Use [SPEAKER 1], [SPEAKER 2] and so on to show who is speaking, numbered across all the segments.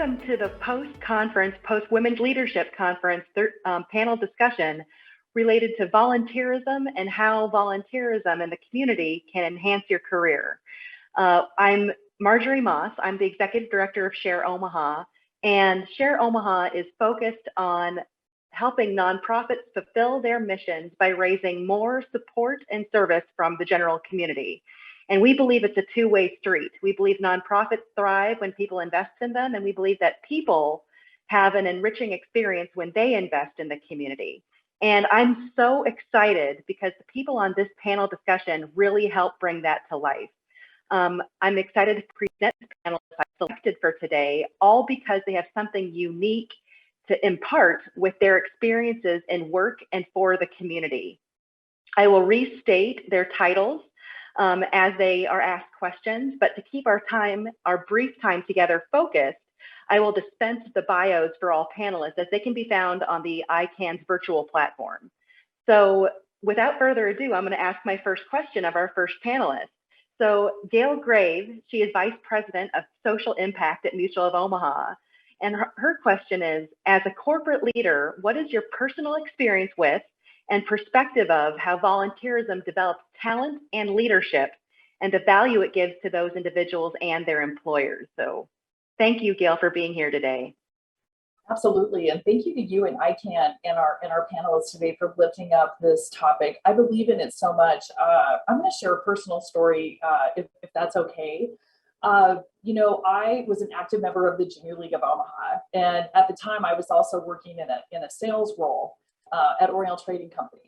[SPEAKER 1] welcome to the post-conference, post-Women's Leadership Conference panel discussion related to volunteerism and how volunteerism in the community can enhance your career. I'm Marjorie Moss. I'm the Executive Director of Share Omaha, and Share Omaha is focused on helping nonprofits fulfill their missions by raising more support and service from the general community. And we believe it's a two-way street. We believe nonprofits thrive when people invest in them, and we believe that people have an enriching experience when they invest in the community. And I'm so excited because the people on this panel discussion really help bring that to life. I'm excited to present the panelists I selected for today, all because they have something unique to impart with their experiences in work and for the community. I will restate their titles as they are asked questions, but to keep our brief time together focused, I will dispense the bios for all panelists as they can be found on the ICAN's virtual platform. So without further ado, I'm going to ask my first question of our first panelist. So Gail Graves, she is Vice President of Social Impact at Mutual of Omaha. And her question is, as a corporate leader, what is your personal experience with and perspective of how volunteerism develops talent and leadership and the value it gives to those individuals and their employers? So thank you, Gail, for being here today.
[SPEAKER 2] Absolutely, and thank you to you and ICAN and our panelists today for lifting up this topic. I believe in it so much. I'm going to share a personal story, if that's okay. You know, I was an active member of the Junior League of Omaha, and at the time I was also working in a sales role at Oriental Trading Company.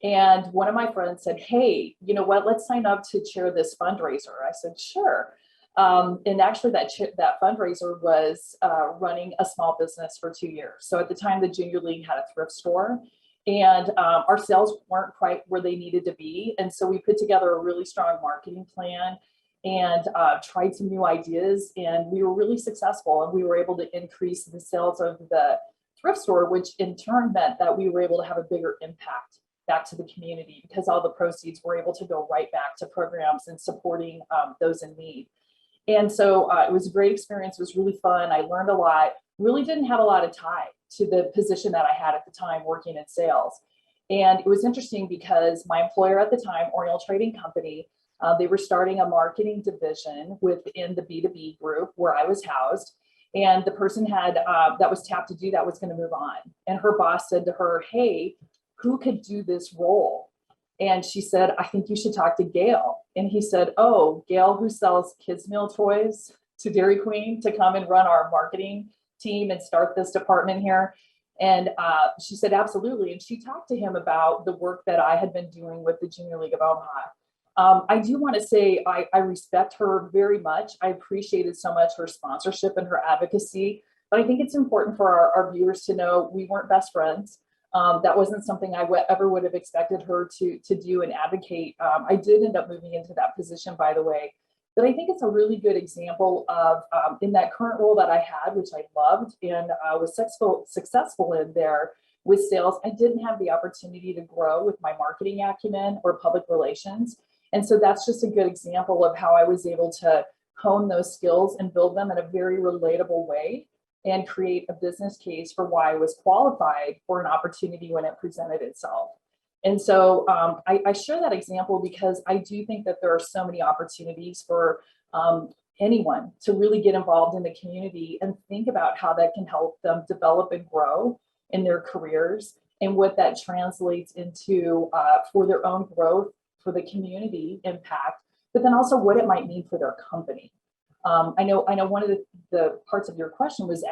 [SPEAKER 2] And one of my friends said, hey, you know what, let's sign up to chair this fundraiser. I said, sure. And actually that fundraiser was running a small business for 2 years. So at the time, the Junior League had a thrift store, and our sales weren't quite where they needed to be. And so we put together a really strong marketing plan and tried some new ideas, and we were really successful, and we were able to increase the sales of the thrift store, which in turn meant that we were able to have a bigger impact back to the community because all the proceeds were able to go right back to programs and supporting those in need. And so it was a great experience. It was really fun. I learned a lot. Really didn't have a lot of tie to the position that I had at the time working in sales. And it was interesting because my employer at the time, Oriental Trading Company, they were starting a marketing division within the B2B group where I was housed. And the person that was tapped to do that was going to move on. And her boss said to her, hey, who could do this role? And she said, I think you should talk to Gail. And he said, oh, Gail, who sells kids' meal toys to Dairy Queen, to come and run our marketing team and start this department here. And she said, absolutely. And she talked to him about the work that I had been doing with the Junior League of Omaha. I do want to say I respect her very much. I appreciated so much her sponsorship and her advocacy. But I think it's important for our viewers to know we weren't best friends. That wasn't something I ever would have expected her to do and advocate. I did end up moving into that position, by the way. But I think it's a really good example of, in that current role that I had, which I loved and was successful in there with sales, I didn't have the opportunity to grow with my marketing acumen or public relations. And so that's just a good example of how I was able to hone those skills and build them in a very relatable way and create a business case for why I was qualified for an opportunity when it presented itself. And so I share that example because I do think that there are so many opportunities for anyone to really get involved in the community and think about how that can help them develop and grow in their careers and what that translates into for their own growth, for the community impact, but then also what it might mean for their company. I know one of the parts of your question was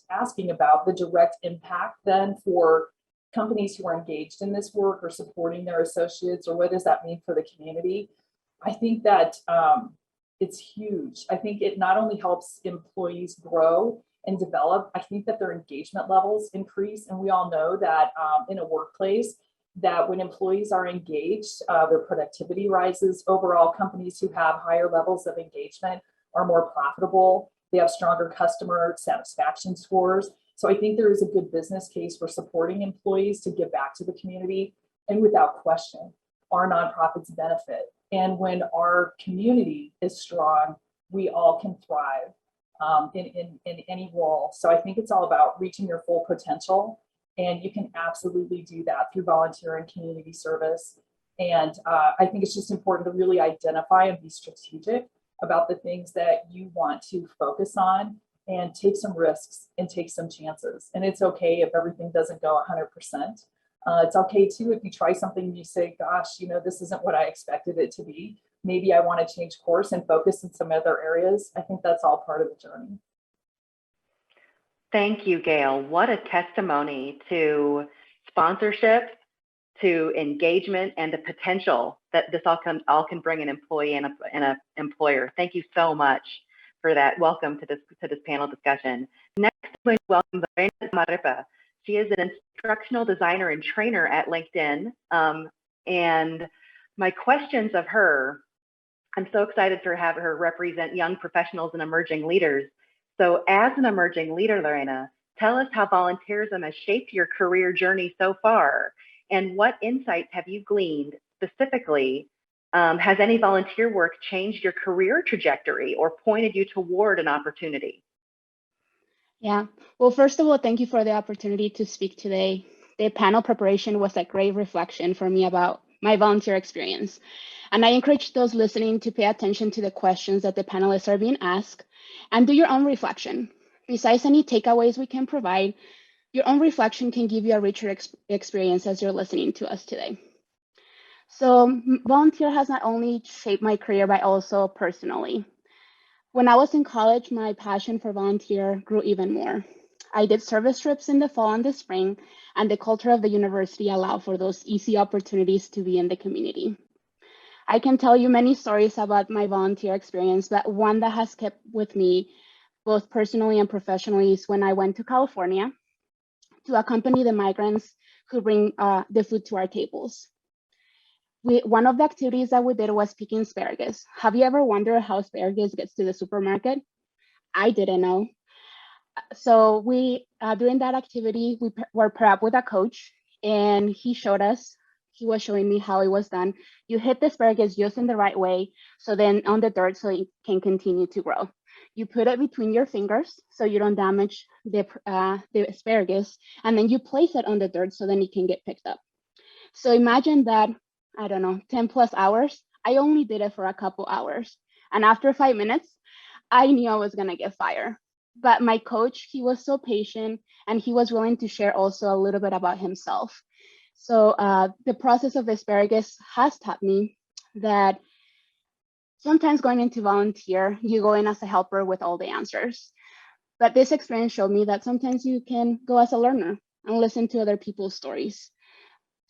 [SPEAKER 2] asking about the direct impact then for companies who are engaged in this work or supporting their associates, or what does that mean for the community? I think that it's huge. I think it not only helps employees grow and develop, I think that their engagement levels increase. And we all know that in a workplace, that when employees are engaged, their productivity rises. Overall, companies who have higher levels of engagement are more profitable. They have stronger customer satisfaction scores. So I think there is a good business case for supporting employees to give back to the community. And without question, our nonprofits benefit. And when our community is strong, we all can thrive. in any role. So I think it's all about reaching your full potential, and you can absolutely do that through volunteer and community service. And I think it's just important to really identify and be strategic about the things that you want to focus on, and take some risks and take some chances. And it's okay if everything doesn't go 100%. It's okay too if you try something and you say, gosh, this isn't what I expected it to be. Maybe I want to change course and focus in some other areas. I think that's all part of the journey.
[SPEAKER 1] Thank you, Gail. What a testimony to sponsorship, to engagement, and the potential that this all can bring an employee and an employer. Thank you so much for that. Welcome to this panel discussion. Next, I'm going to welcome Lorena Maripa. She is an instructional designer and trainer at LinkedIn. And my questions of her, I'm so excited to have her represent young professionals and emerging leaders. So as an emerging leader, Lorena, tell us how volunteerism has shaped your career journey so far, and what insights have you gleaned specifically? Has any volunteer work changed your career trajectory or pointed you toward an opportunity?
[SPEAKER 3] Yeah, well, first of all, thank you for the opportunity to speak today. The panel preparation was a great reflection for me about my volunteer experience. And I encourage those listening to pay attention to the questions that the panelists are being asked and do your own reflection. Besides any takeaways we can provide, your own reflection can give you a richer experience as you're listening to us today. So volunteer has not only shaped my career, but also personally. When I was in college, my passion for volunteer grew even more. I did service trips in the fall and the spring, and the culture of the university allowed for those easy opportunities to be in the community. I can tell you many stories about my volunteer experience, but one that has kept with me both personally and professionally is when I went to California to accompany the migrants who bring the food to our tables. One of the activities that we did was picking asparagus. Have you ever wondered how asparagus gets to the supermarket? I didn't know. So during that activity, we were paired up with a coach, and he was showing me how it was done. You hit the asparagus just in the right way, so then on the dirt so it can continue to grow. You put it between your fingers so you don't damage the asparagus, and then you place it on the dirt so then it can get picked up. So imagine that, 10 plus hours. I only did it for a couple hours. And after 5 minutes, I knew I was gonna get fired. But my coach, he was so patient, and he was willing to share also a little bit about himself. So the process of asparagus has taught me that sometimes going into volunteer, you go in as a helper with all the answers. But this experience showed me that sometimes you can go as a learner and listen to other people's stories.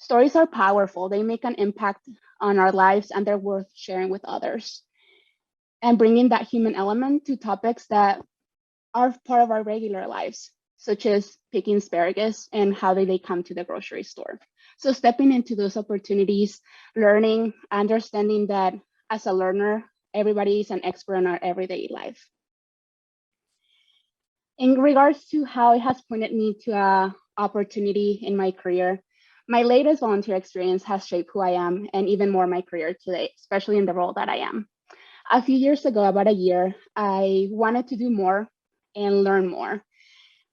[SPEAKER 3] Stories are powerful. They make an impact on our lives, and they're worth sharing with others. And bringing that human element to topics that are part of our regular lives, such as picking asparagus and how they come to the grocery store. So stepping into those opportunities, learning, understanding that as a learner, everybody is an expert in our everyday life. In regards to how it has pointed me to an opportunity in my career, my latest volunteer experience has shaped who I am and even more my career today, especially in the role that I am. A few years ago, about a year, I wanted to do more and learn more.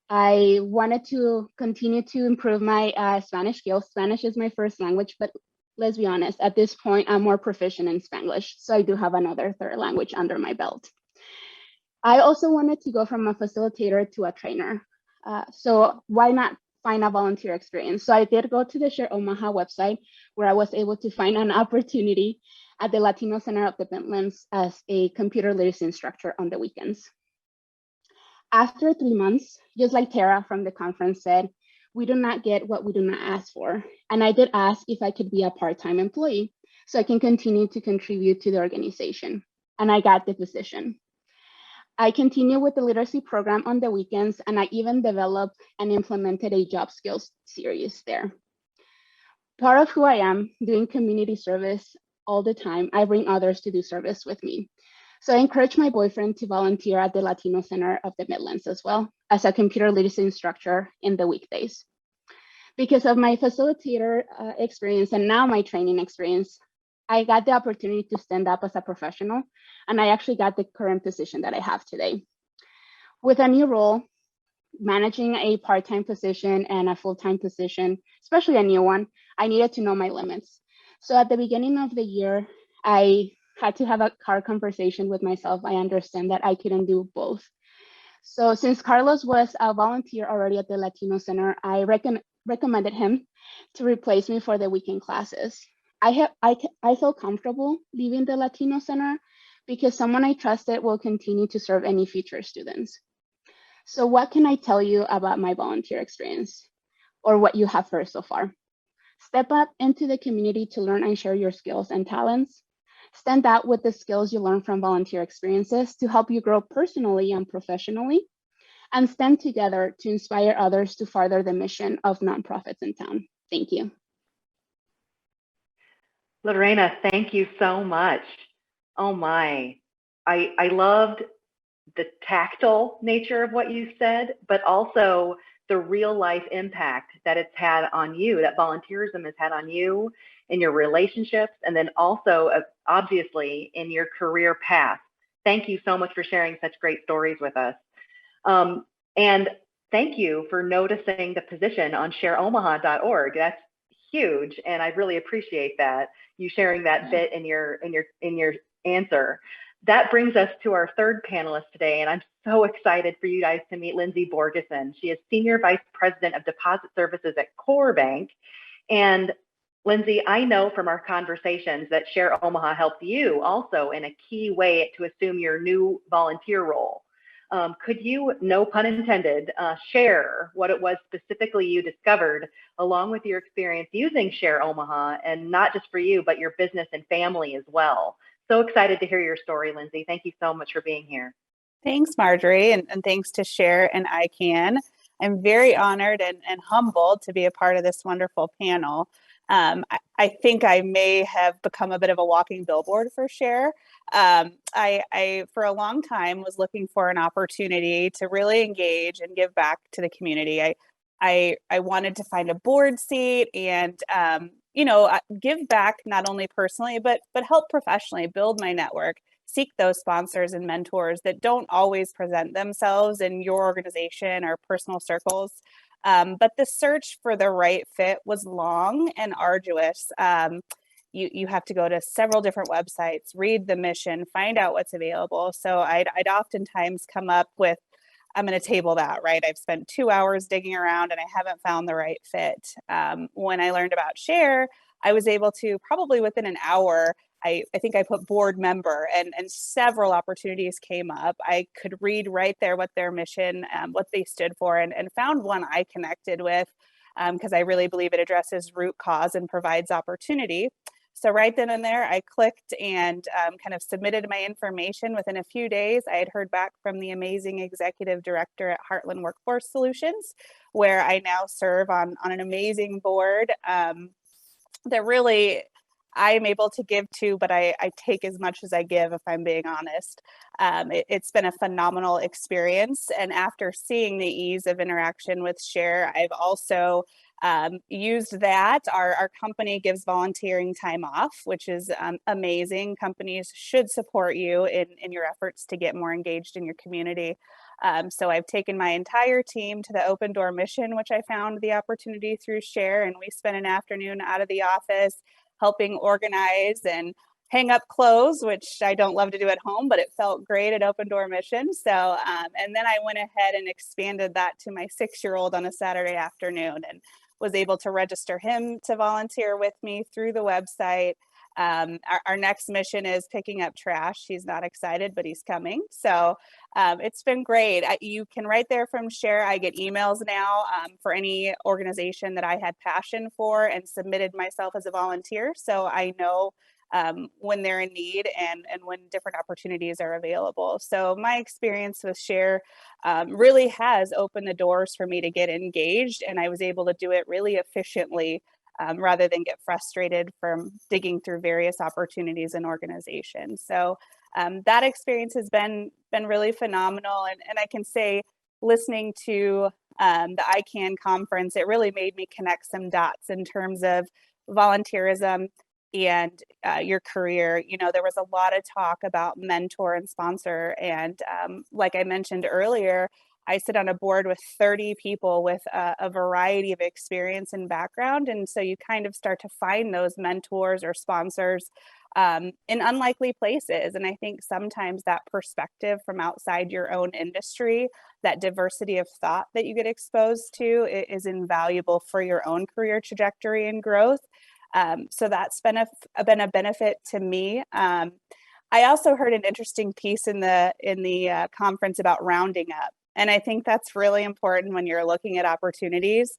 [SPEAKER 3] I wanted to continue to improve my Spanish skills. Spanish is my first language, but let's be honest, at this point, I'm more proficient in Spanglish. So I do have another third language under my belt. I also wanted to go from a facilitator to a trainer. So why not find a volunteer experience? So I did go to the Share Omaha website, where I was able to find an opportunity at the Latino Center of the Midlands as a computer literacy instructor on the weekends. After 3 months, just like Tara from the conference said, we do not get what we do not ask for. And I did ask if I could be a part-time employee so I can continue to contribute to the organization. And I got the position. I continue with the literacy program on the weekends, and I even developed and implemented a job skills series there. Part of who I am, doing community service all the time, I bring others to do service with me. So I encourage my boyfriend to volunteer at the Latino Center of the Midlands as well as a computer literacy instructor in the weekdays. Because of my facilitator experience and now my training experience, I got the opportunity to stand up as a professional, and I actually got the current position that I have today. With a new role, managing a part-time position and a full-time position, especially a new one, I needed to know my limits. So at the beginning of the year, I had to have a hard conversation with myself. I understand that I couldn't do both. So since Carlos was a volunteer already at the Latino Center, I recommended him to replace me for the weekend classes. I felt comfortable leaving the Latino Center because someone I trusted will continue to serve any future students. So what can I tell you about my volunteer experience, or what you have heard so far? Step up into the community to learn and share your skills and talents. Stand out with the skills you learn from volunteer experiences to help you grow personally and professionally, and stand together to inspire others to further the mission of nonprofits in town. Thank you.
[SPEAKER 1] Lorena, thank you so much. Oh my, I loved the tactile nature of what you said, but also the real life impact that it's had on you, that volunteerism has had on you in your relationships, and then also obviously in your career path. Thank you so much for sharing such great stories with us. And thank you for noticing the position on shareomaha.org. That's huge, and I really appreciate that, you sharing that bit in your answer. That brings us to our third panelist today, and I'm so excited for you guys to meet Lindsey Borgeson. She is Senior Vice President of Deposit Services at Core Bank. And Lindsey, I know from our conversations that Share Omaha helped you also in a key way to assume your new volunteer role. Could you, no pun intended, share what it was specifically you discovered along with your experience using Share Omaha, and not just for you, but your business and family as well? So excited to hear your story, Lindsey. Thank you so much for being here.
[SPEAKER 4] Thanks, Marjorie, and thanks to Share and ICAN. I'm very honored and humbled to be a part of this wonderful panel. I think I may have become a bit of a walking billboard for Share. I, for a long time, was looking for an opportunity to really engage and give back to the community. I wanted to find a board seat and give back not only personally, but help professionally, build my network, seek those sponsors and mentors that don't always present themselves in your organization or personal circles. But the search for the right fit was long and arduous. You have to go to several different websites, read the mission, find out what's available. So I'd oftentimes come up with, I'm going to table that, right? I've spent 2 hours digging around and I haven't found the right fit. When I learned about Share, I was able to, probably within an hour, I think I put board member, and several opportunities came up. I could read right there what their mission, what they stood for, and found one I connected with because I really believe it addresses root cause and provides opportunity. So right then and there, I clicked and kind of submitted my information. Within a few days, I had heard back from the amazing executive director at Heartland Workforce Solutions, where I now serve on an amazing board that really I'm able to give to, but I take as much as I give, if I'm being honest. It's been a phenomenal experience. And after seeing the ease of interaction with Share, I've also used that. Our company gives volunteering time off, which is amazing. Companies should support you in your efforts to get more engaged in your community. So I've taken my entire team to the Open Door mission, which I found the opportunity through Share, and we spent an afternoon out of the office helping organize and hang up clothes, which I don't love to do at home, but it felt great at Open Door Mission. So, and then I went ahead and expanded that to my 6-year-old on a Saturday afternoon and was able to register him to volunteer with me through the website. Our next mission is picking up trash. He's not excited, but he's coming. So it's been great. You can right there from Share. I get emails now for any organization that I had passion for and submitted myself as a volunteer. So I know when they're in need and when different opportunities are available. So my experience with Share really has opened the doors for me to get engaged, and I was able to do it really efficiently rather than get frustrated from digging through various opportunities and organizations. So that experience has been really phenomenal. And I can say, listening to the ICAN conference, it really made me connect some dots in terms of volunteerism and your career. You know, there was a lot of talk about mentor and sponsor. And like I mentioned earlier, I sit on a board with 30 people with a variety of experience and background. And so you kind of start to find those mentors or sponsors in unlikely places. And I think sometimes that perspective from outside your own industry, that diversity of thought that you get exposed to, is invaluable for your own career trajectory and growth. So that's been a benefit to me. I also heard an interesting piece in the conference about rounding up. And I think that's really important when you're looking at opportunities.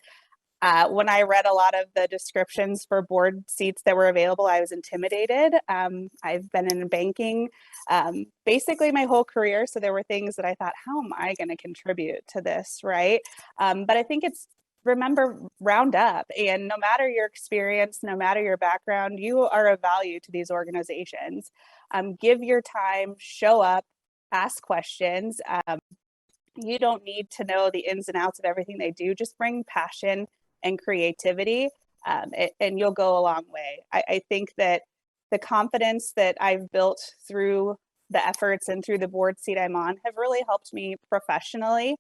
[SPEAKER 4] When I read a lot of the descriptions for board seats that were available, I was intimidated. I've been in banking basically my whole career. So there were things that I thought, how am I going to contribute to this, right? But I think remember, round up. And no matter your experience, no matter your background, you are of value to these organizations. Give your time, show up, ask questions. You don't need to know the ins and outs of everything they do. Just bring passion and creativity, and you'll go a long way. I think that the confidence that I've built through the efforts and through the board seat I'm on have really helped me professionally.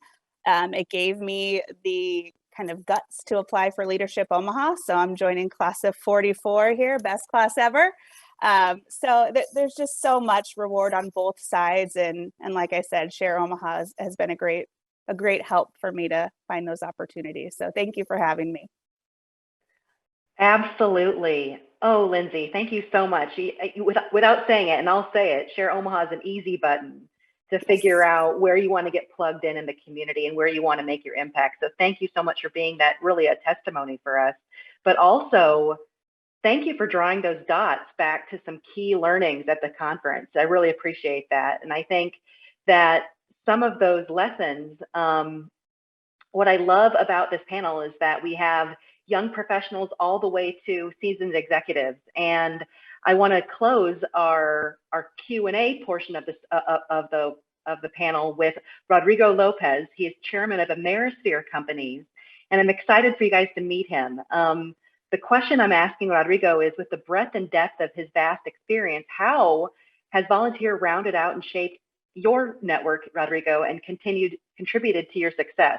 [SPEAKER 4] It gave me the kind of guts to apply for Leadership Omaha. So I'm joining class of 44 here, best class ever. So there's just so much reward on both sides. And like I said, Share Omaha has been a great help for me to find those opportunities. So thank you for having me.
[SPEAKER 1] Absolutely. Oh, Lindsey, thank you so much. Without saying it, and I'll say it, Share Omaha is an easy button to figure out where you want to get plugged in the community and where you want to make your impact. So thank you so much for being that really a testimony for us. But also, thank you for drawing those dots back to some key learnings at the conference. I really appreciate that. And I think that some of those lessons, what I love about this panel is that we have young professionals all the way to seasoned executives. And I want to close our Q&A portion of the panel with Rodrigo Lopez. He is chairman of Amerisphere Companies, and I'm excited for you guys to meet him. The question I'm asking Rodrigo is, with the breadth and depth of his vast experience, how has Volunteer rounded out and shaped your network, Rodrigo, and contributed to your success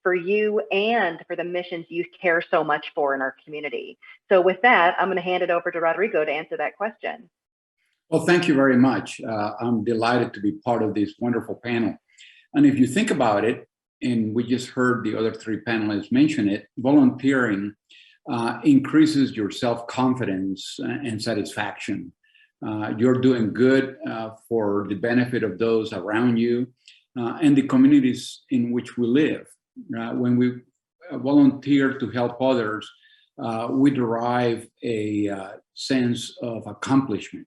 [SPEAKER 1] for you and for the missions you care so much for in our community? So with that, I'm going to hand it over to Rodrigo to answer that question.
[SPEAKER 5] Well, thank you very much. I'm delighted to be part of this wonderful panel. And if you think about it, and we just heard the other three panelists mention it, volunteering increases your self-confidence and satisfaction. You're doing good for the benefit of those around you and the communities in which we live. When we volunteer to help others, we derive a sense of accomplishment.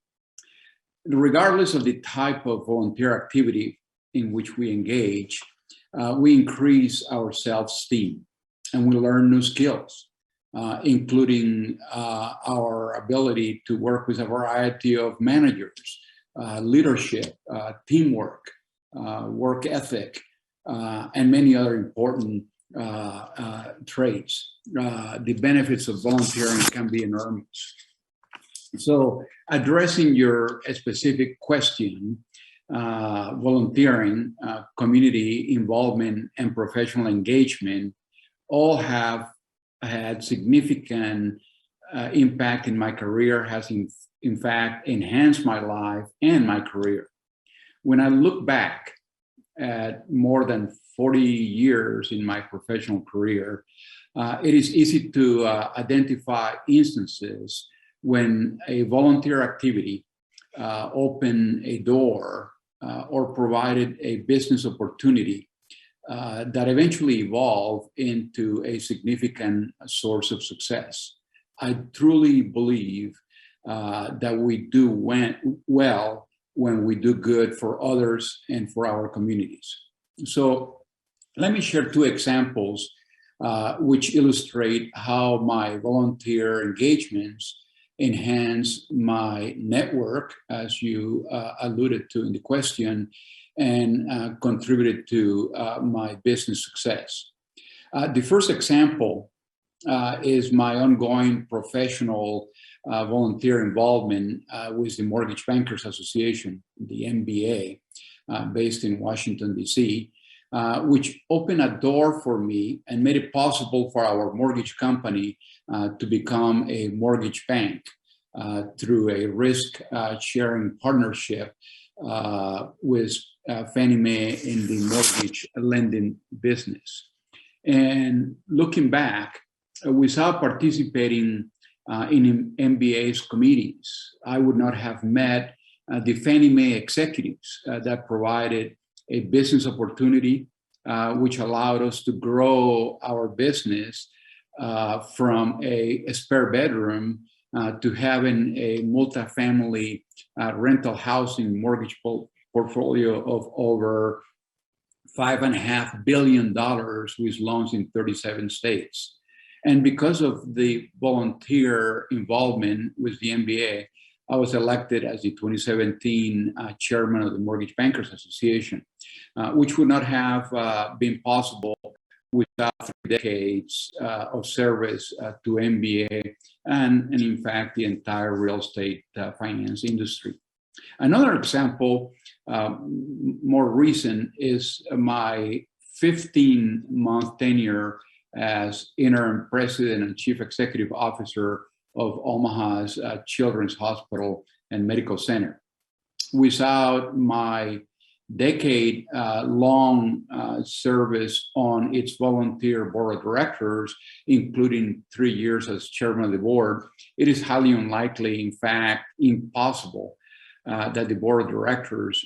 [SPEAKER 5] Regardless of the type of volunteer activity in which we engage, we increase our self-esteem and we learn new skills, including our ability to work with a variety of managers, leadership, teamwork, work ethic, and many other important traits. The benefits of volunteering can be enormous. So addressing your specific question, volunteering, community involvement, and professional engagement all have had significant impact in my career, has in fact enhanced my life and my career. When I look back at more than 40 years in my professional career, it is easy to identify instances when a volunteer activity opened a door or provided a business opportunity that eventually evolved into a significant source of success. I truly believe that we do well when we do good for others and for our communities. So let me share two examples which illustrate how my volunteer engagements enhance my network, as you alluded to in the question, and contributed to my business success. The first example is my ongoing professional volunteer involvement with the Mortgage Bankers Association, the MBA, based in Washington, D.C., which opened a door for me and made it possible for our mortgage company to become a mortgage bank through a risk-sharing partnership with Fannie Mae in the mortgage lending business. And looking back, without participating in MBA's committees, I would not have met the Fannie Mae executives that provided a business opportunity, which allowed us to grow our business from a spare bedroom to having a multifamily rental housing mortgage portfolio of over $5.5 billion with loans in 37 states. And because of the volunteer involvement with the MBA, I was elected as the 2017 chairman of the Mortgage Bankers Association, which would not have been possible without 3 decades of service to MBA and in fact, the entire real estate finance industry. Another example, more recent, is my 15-month tenure as interim president and chief executive officer of Omaha's Children's Hospital and Medical Center. Without my decade-long service on its volunteer board of directors, including 3 years as chairman of the board, it is highly unlikely, in fact, impossible, that the board of directors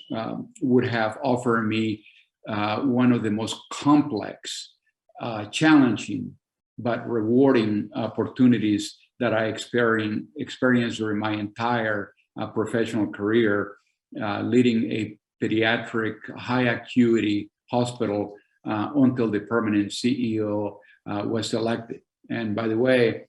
[SPEAKER 5] would have offered me one of the most complex, challenging, but rewarding opportunities that I experienced during my entire professional career, leading a pediatric high acuity hospital until the permanent CEO was elected. And by the way,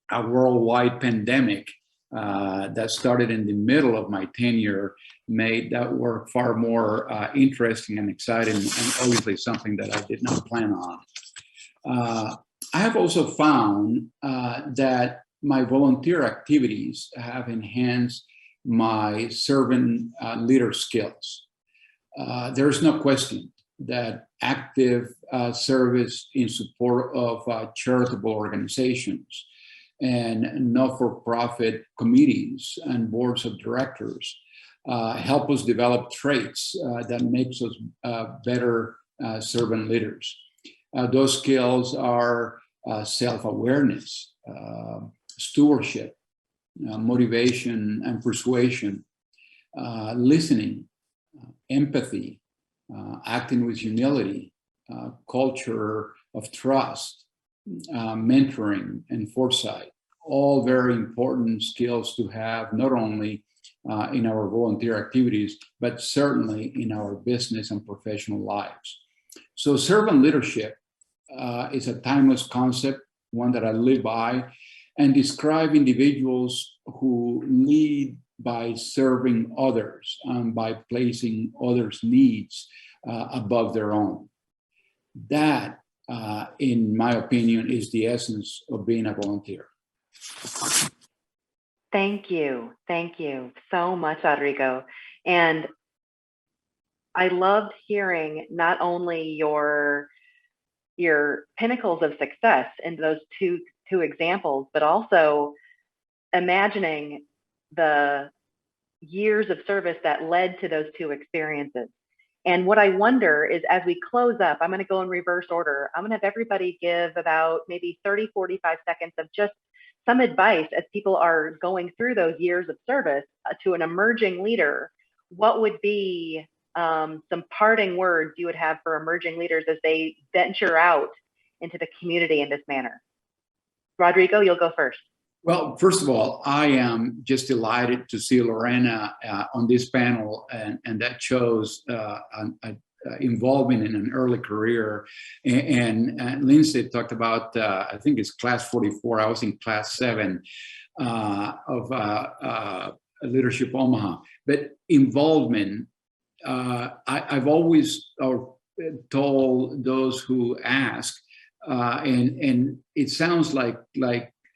[SPEAKER 5] a worldwide pandemic that started in the middle of my tenure made that work far more interesting and exciting, and obviously something that I did not plan on. I have also found that my volunteer activities have enhanced my servant leader skills. There's no question that active service in support of charitable organizations and not-for-profit committees and boards of directors help us develop traits that makes us better servant leaders. Those skills are self-awareness, stewardship, motivation and persuasion, listening, empathy, acting with humility, culture of trust, mentoring, and foresight. All very important skills to have, not only in our volunteer activities, but certainly in our business and professional lives. So servant leadership is a timeless concept, one that I live by, and describe individuals who lead by serving others and by placing others' needs above their own. That, in my opinion, is the essence of being a volunteer.
[SPEAKER 1] Thank you. Thank you so much, Rodrigo. And I loved hearing not only your pinnacles of success in those two examples, but also imagining the years of service that led to those two experiences. And what I wonder is, as we close up, I'm going to go in reverse order. I'm going to have everybody give about maybe 30, 45 seconds of just some advice as people are going through those years of service to an emerging leader. What would be some parting words you would have for emerging leaders as they venture out into the community in this manner? Rodrigo, you'll go first.
[SPEAKER 5] Well, first of all, I am just delighted to see Lorena on this panel, and that shows involvement in an early career. And Lindsey talked about, I think it's class 44, I was in class 7 of Leadership Omaha. But involvement, I've always told those who ask and it sounds like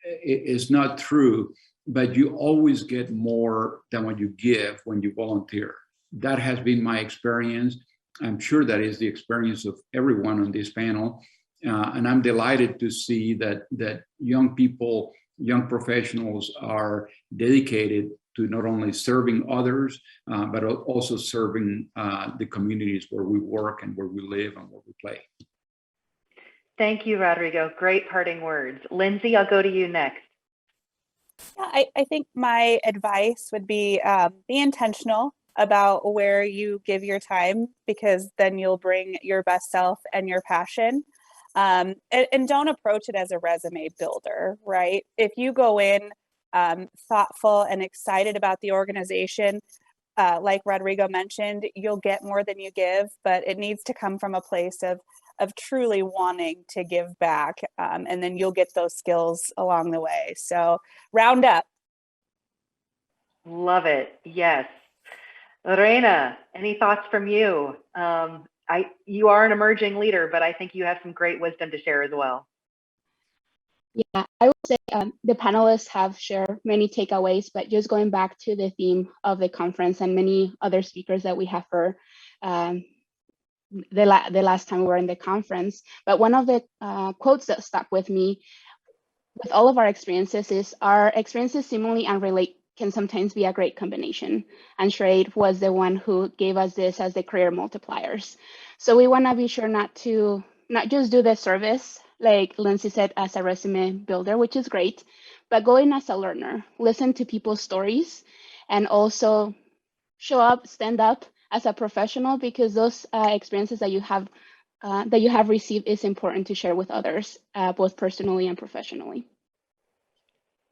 [SPEAKER 5] it's not true, but you always get more than what you give when you volunteer. That has been my experience. I'm sure that is the experience of everyone on this panel. And I'm delighted to see that young people, young professionals are dedicated to not only serving others, but also serving the communities where we work and where we live and where we play.
[SPEAKER 1] Thank you, Rodrigo. Great parting words. Lindsey, I'll go to you next.
[SPEAKER 4] Yeah, I think my advice would be intentional about where you give your time, because then you'll bring your best self and your passion. And don't approach it as a resume builder, right? If you go in thoughtful and excited about the organization, like Rodrigo mentioned, you'll get more than you give, but it needs to come from a place of truly wanting to give back, and then you'll get those skills along the way. So round up.
[SPEAKER 1] Love it. Yes. Lorena, any thoughts from you? You are an emerging leader, but I think you have some great wisdom to share as well.
[SPEAKER 3] Yeah, I would say the panelists have shared many takeaways, but just going back to the theme of the conference and many other speakers that we have heard the last time we were in the conference. But one of the quotes that stuck with me with all of our experiences is, our experiences seemingly unrelated can sometimes be a great combination. And Shrade was the one who gave us this as the career multipliers. So we want to be sure not just do the service, like Lindsey said, as a resume builder, which is great, but go in as a learner, listen to people's stories, and also show up, stand up as a professional, because those experiences that you have received is important to share with others, both personally and professionally.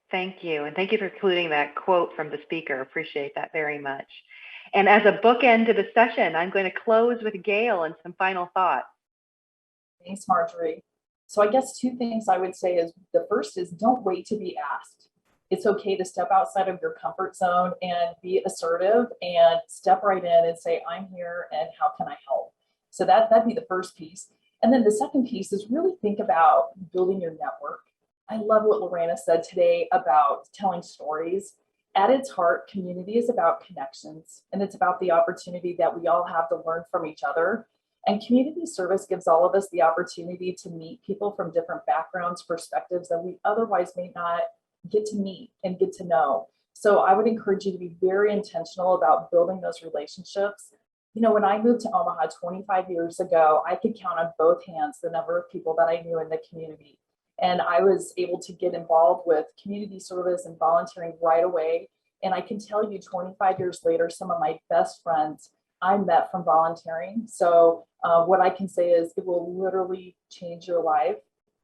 [SPEAKER 1] Thank you. And thank you for including that quote from the speaker. Appreciate that very much. And as a bookend to the session, I'm going to close with Gail and some final thoughts.
[SPEAKER 2] Thanks, Marjorie. So I guess two things I would say is, the first is, don't wait to be asked. It's okay to step outside of your comfort zone and be assertive and step right in and say, I'm here and how can I help? So that'd be the first piece. And then the second piece is really think about building your network. I love what Lorena said today about telling stories. At its heart, community is about connections, and it's about the opportunity that we all have to learn from each other. And community service gives all of us the opportunity to meet people from different backgrounds, perspectives that we otherwise may not get to meet and get to know. So I would encourage you to be very intentional about building those relationships. You know, when I moved to Omaha 25 years ago, I could count on both hands the number of people that I knew in the community. And I was able to get involved with community service and volunteering right away. And I can tell you 25 years later, some of my best friends I met from volunteering. So what I can say is, it will literally change your life,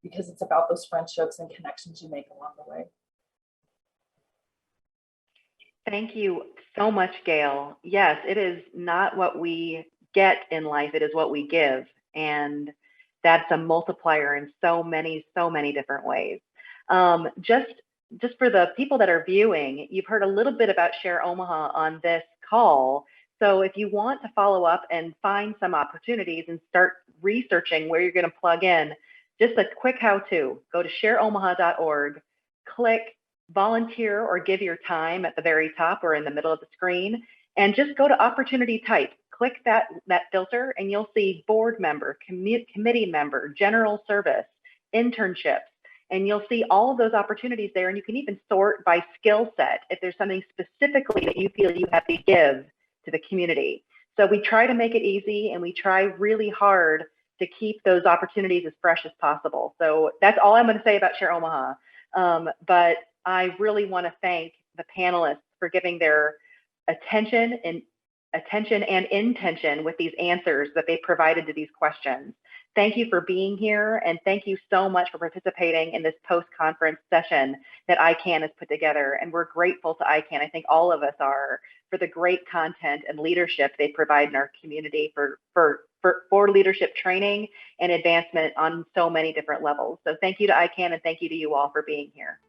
[SPEAKER 2] because it's about those friendships and connections you make along the way.
[SPEAKER 1] Thank you so much, Gail. Yes, it is not what we get in life, it is what we give. And that's a multiplier in so many different ways. Just for the people that are viewing, you've heard a little bit about Share Omaha on this call. So if you want to follow up and find some opportunities and start researching where you're going to plug in, just a quick how-to, go to shareomaha.org, click volunteer or give your time at the very top or in the middle of the screen, and just go to opportunity type. Click that filter and you'll see board member, committee member, general service, internships, and you'll see all of those opportunities there. And you can even sort by skill set if there's something specifically that you feel you have to give to the community. So we try to make it easy, and we try really hard to keep those opportunities as fresh as possible. So that's all I'm going to say about Share Omaha. But I really want to thank the panelists for giving their attention and intention with these answers that they provided to these questions. Thank you for being here, and thank you so much for participating in this post-conference session that ICAN has put together. And we're grateful to ICAN, I think all of us are, for the great content and leadership they provide in our community for leadership training and advancement on so many different levels. So thank you to ICAN, and thank you to you all for being here.